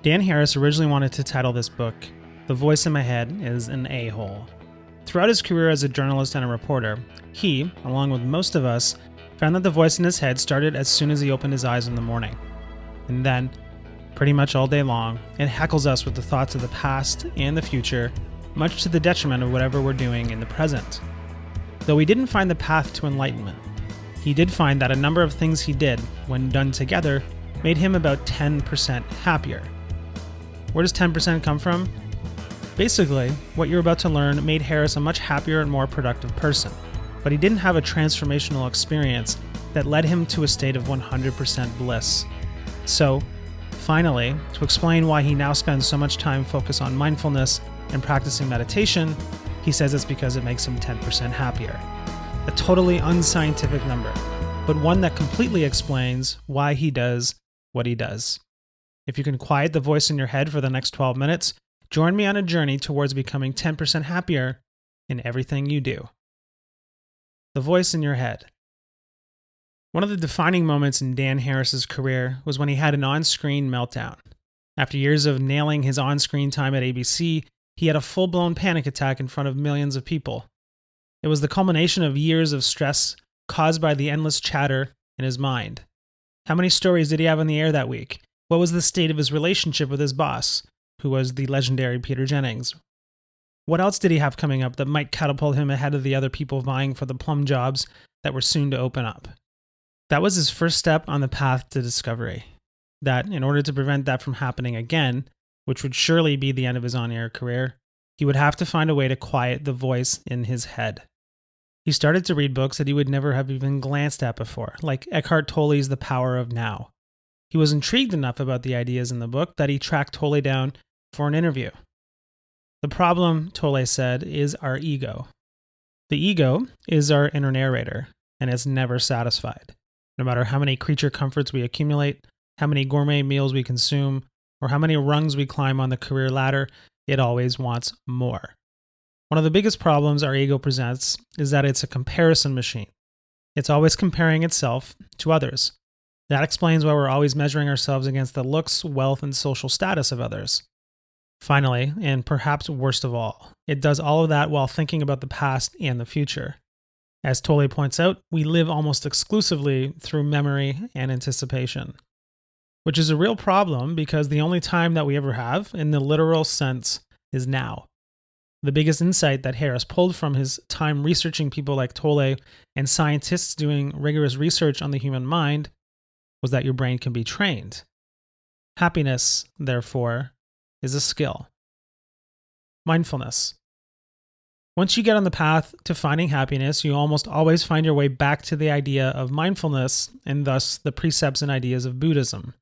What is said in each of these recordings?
Dan Harris originally wanted to title this book, "The Voice in My Head is an A-Hole." Throughout his career as a journalist and a reporter, he, along with most of us, found that the voice in his head started as soon as he opened his eyes in the morning. And then, pretty much all day long, it heckles us with the thoughts of the past and the future, much to the detriment of whatever we're doing in the present. Though he didn't find the path to enlightenment, he did find that a number of things he did, when done together, made him about 10% happier. Where does 10% come from? Basically, what you're about to learn made Harris a much happier and more productive person, but he didn't have a transformational experience that led him to a state of 100% bliss. So, finally, to explain why he now spends so much time focused on mindfulness and practicing meditation, he says it's because it makes him 10% happier. A totally unscientific number, but one that completely explains why he does what he does. If you can quiet the voice in your head for the next 12 minutes, join me on a journey towards becoming 10% happier in everything you do. The voice in your head. One of the defining moments in Dan Harris's career was when he had an on-screen meltdown. After years of nailing his on-screen time at ABC, he had a full-blown panic attack in front of millions of people. It was the culmination of years of stress caused by the endless chatter in his mind. How many stories did he have on the air that week? What was the state of his relationship with his boss, who was the legendary Peter Jennings? What else did he have coming up that might catapult him ahead of the other people vying for the plum jobs that were soon to open up? That was his first step on the path to discovery. That, in order to prevent that from happening again, which would surely be the end of his on-air career, he would have to find a way to quiet the voice in his head. He started to read books that he would never have even glanced at before, like Eckhart Tolle's The Power of Now. He was intrigued enough about the ideas in the book that he tracked Tolle down for an interview. The problem, Tolle said, is our ego. The ego is our inner narrator, and it's never satisfied. No matter how many creature comforts we accumulate, how many gourmet meals we consume, or how many rungs we climb on the career ladder, it always wants more. One of the biggest problems our ego presents is that it's a comparison machine. It's always comparing itself to others. That explains why we're always measuring ourselves against the looks, wealth, and social status of others. Finally, and perhaps worst of all, it does all of that while thinking about the past and the future. As Tolle points out, we live almost exclusively through memory and anticipation, which is a real problem because the only time that we ever have, in the literal sense, is now. The biggest insight that Harris pulled from his time researching people like Tolle and scientists doing rigorous research on the human mind was that your brain can be trained. Happiness, therefore, is a skill. Mindfulness. Once you get on the path to finding happiness, you almost always find your way back to the idea of mindfulness and thus the precepts and ideas of Buddhism.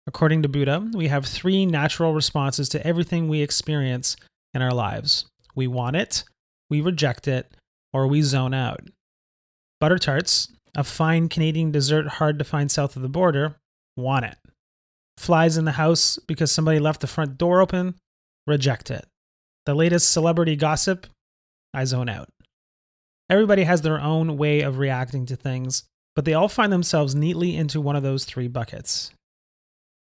According to Buddha, we have 3 natural responses to everything we experience in our lives. We want it, we reject it, or we zone out. Butter tarts, a fine Canadian dessert hard to find south of the border, want it. Flies in the house because somebody left the front door open, reject it. The latest celebrity gossip, I zone out. Everybody has their own way of reacting to things, but they all find themselves neatly into one of those 3 buckets.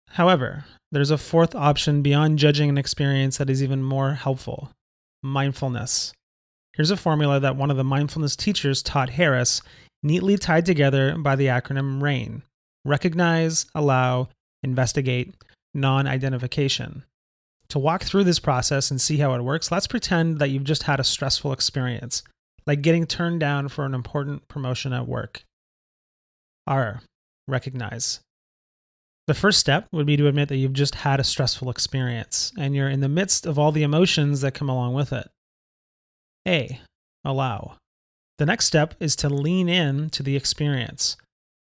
However, there's a 4th option beyond judging an experience that is even more helpful: mindfulness. Here's a formula that one of the mindfulness teachers taught Harris, neatly tied together by the acronym RAIN: recognize, allow, investigate, non-identification. To walk through this process and see how it works, let's pretend that you've just had a stressful experience, like getting turned down for an important promotion at work. R, recognize. The first step would be to admit that you've just had a stressful experience, and you're in the midst of all the emotions that come along with it. A, allow. The next step is to lean in to the experience.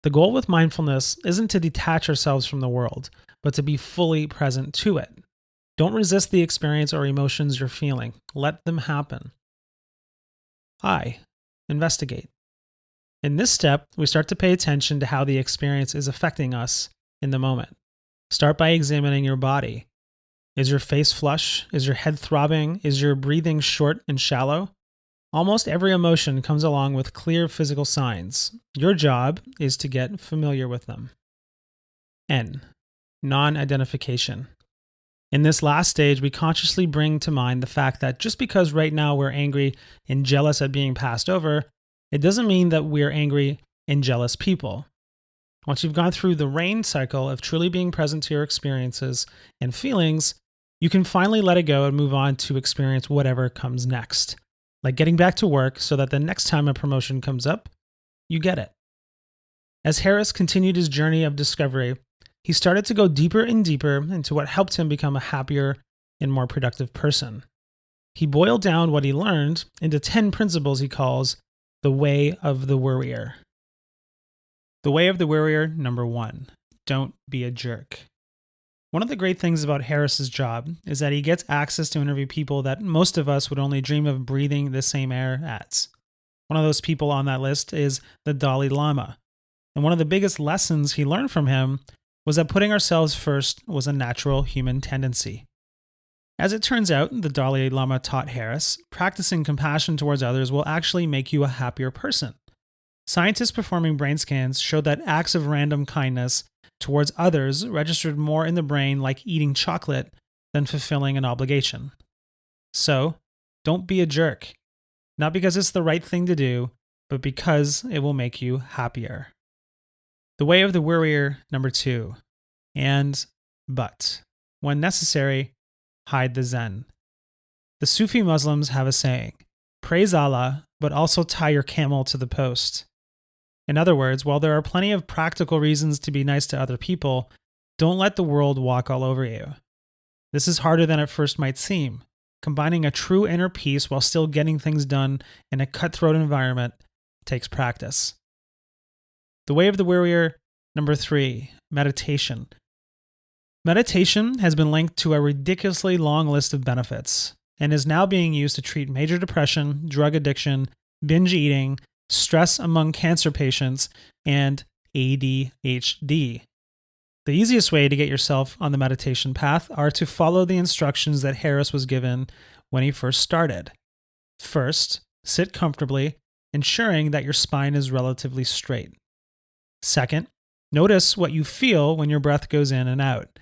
The goal with mindfulness isn't to detach ourselves from the world, but to be fully present to it. Don't resist the experience or emotions you're feeling. Let them happen. I, investigate. In this step, we start to pay attention to how the experience is affecting us in the moment. Start by examining your body. Is your face flush? Is your head throbbing? Is your breathing short and shallow? Almost every emotion comes along with clear physical signs. Your job is to get familiar with them. N, non-identification. In this last stage, we consciously bring to mind the fact that just because right now we're angry and jealous at being passed over, it doesn't mean that we're angry and jealous people. Once you've gone through the rain cycle of truly being present to your experiences and feelings, you can finally let it go and move on to experience whatever comes next. Like getting back to work so that the next time a promotion comes up, you get it. As Harris continued his journey of discovery, he started to go deeper and deeper into what helped him become a happier and more productive person. He boiled down what he learned into 10 principles he calls the way of the Worrier. The way of the Worrier, number 1, don't be a jerk. One of the great things about Harris's job is that he gets access to interview people that most of us would only dream of breathing the same air as. One of those people on that list is the Dalai Lama. And one of the biggest lessons he learned from him was that putting ourselves first was a natural human tendency. As it turns out, the Dalai Lama taught Harris, practicing compassion towards others will actually make you a happier person. Scientists performing brain scans showed that acts of random kindness towards others registered more in the brain like eating chocolate than fulfilling an obligation. So, don't be a jerk. Not because it's the right thing to do, but because it will make you happier. The way of the Worrier, number 2. But. When necessary, hide the Zen. The Sufi Muslims have a saying, praise Allah, but also tie your camel to the post. In other words, while there are plenty of practical reasons to be nice to other people, don't let the world walk all over you. This is harder than it first might seem. Combining a true inner peace while still getting things done in a cutthroat environment takes practice. The way of the Worrier, number 3, meditation. Meditation has been linked to a ridiculously long list of benefits and is now being used to treat major depression, drug addiction, binge eating, stress among cancer patients, and ADHD. The easiest way to get yourself on the meditation path are to follow the instructions that Harris was given when he first started. First, sit comfortably, ensuring that your spine is relatively straight. Second, notice what you feel when your breath goes in and out.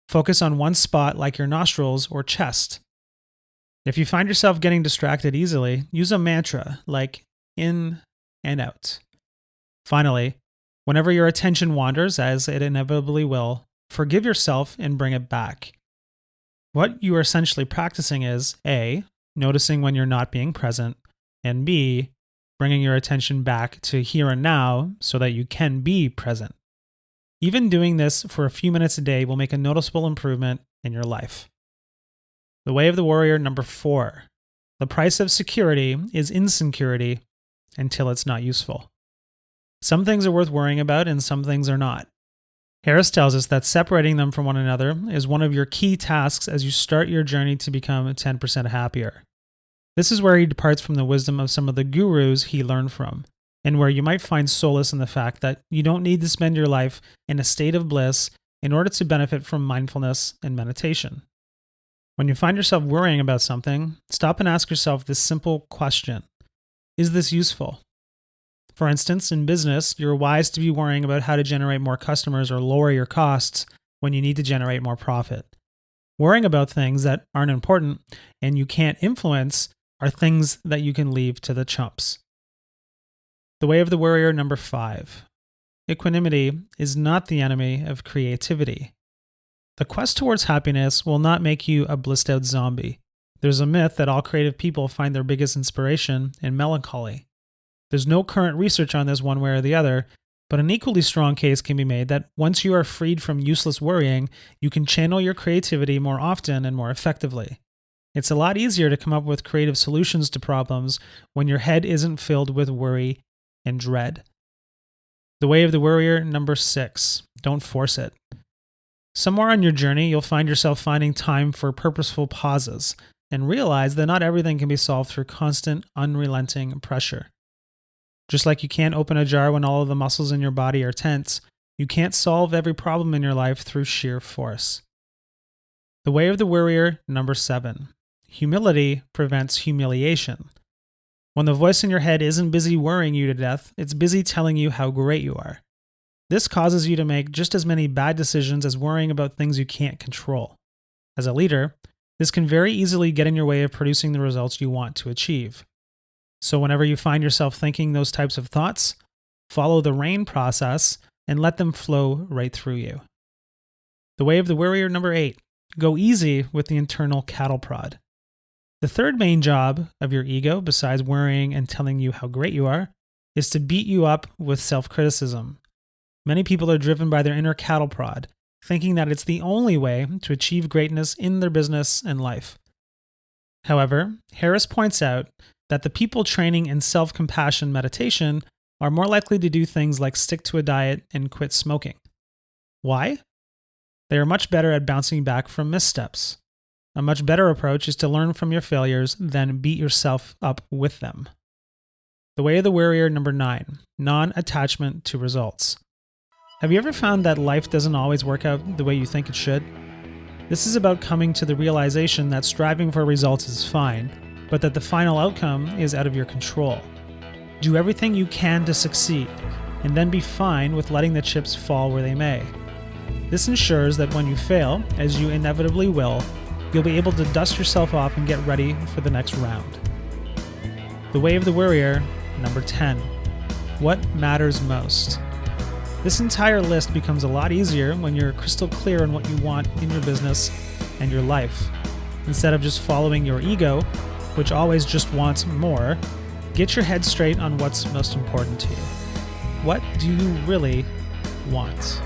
Focus on one spot like your nostrils or chest. If you find yourself getting distracted easily, use a mantra like in and out. Finally, whenever your attention wanders, as it inevitably will, forgive yourself and bring it back. What you are essentially practicing is A, noticing when you're not being present, and B, bringing your attention back to here and now so that you can be present. Even doing this for a few minutes a day will make a noticeable improvement in your life. The way of the Worrier, number 4. The price of security is insecurity until it's not useful. Some things are worth worrying about and some things are not. Harris tells us that separating them from one another is one of your key tasks as you start your journey to become 10% happier. This is where he departs from the wisdom of some of the gurus he learned from, and where you might find solace in the fact that you don't need to spend your life in a state of bliss in order to benefit from mindfulness and meditation. When you find yourself worrying about something, stop and ask yourself this simple question. Is this useful? For instance, in business, you're wise to be worrying about how to generate more customers or lower your costs when you need to generate more profit. Worrying about things that aren't important and you can't influence are things that you can leave to the chumps. The way of the Worrier, number 5. Equanimity is not the enemy of creativity. The quest towards happiness will not make you a blissed out zombie. There's a myth that all creative people find their biggest inspiration in melancholy. There's no current research on this one way or the other, but an equally strong case can be made that once you are freed from useless worrying, you can channel your creativity more often and more effectively. It's a lot easier to come up with creative solutions to problems when your head isn't filled with worry and dread. The way of the Worrier, number 6. Don't force it. Somewhere on your journey, you'll find yourself finding time for purposeful pauses and realize that not everything can be solved through constant, unrelenting pressure. Just like you can't open a jar when all of the muscles in your body are tense, you can't solve every problem in your life through sheer force. The way of the Worrier, number 7. Humility prevents humiliation. When the voice in your head isn't busy worrying you to death, it's busy telling you how great you are. This causes you to make just as many bad decisions as worrying about things you can't control. As a leader, this can very easily get in your way of producing the results you want to achieve. So whenever you find yourself thinking those types of thoughts, follow the rain process and let them flow right through you. The way of the Worrier number 8. Go easy with the internal cattle prod. The third main job of your ego, besides worrying and telling you how great you are, is to beat you up with self-criticism. Many people are driven by their inner cattle prod, thinking that it's the only way to achieve greatness in their business and life. However, Harris points out that the people training in self-compassion meditation are more likely to do things like stick to a diet and quit smoking. Why? They are much better at bouncing back from missteps. A much better approach is to learn from your failures than beat yourself up with them. The way of the Worrier number 9. Non-attachment to results. Have you ever found that life doesn't always work out the way you think it should? This is about coming to the realization that striving for results is fine, but that the final outcome is out of your control. Do everything you can to succeed, and then be fine with letting the chips fall where they may. This ensures that when you fail, as you inevitably will, you'll be able to dust yourself off and get ready for the next round. The way of the Worrier, number 10. What matters most? This entire list becomes a lot easier when you're crystal clear on what you want in your business and your life. Instead of just following your ego, which always just wants more, get your head straight on what's most important to you. What do you really want?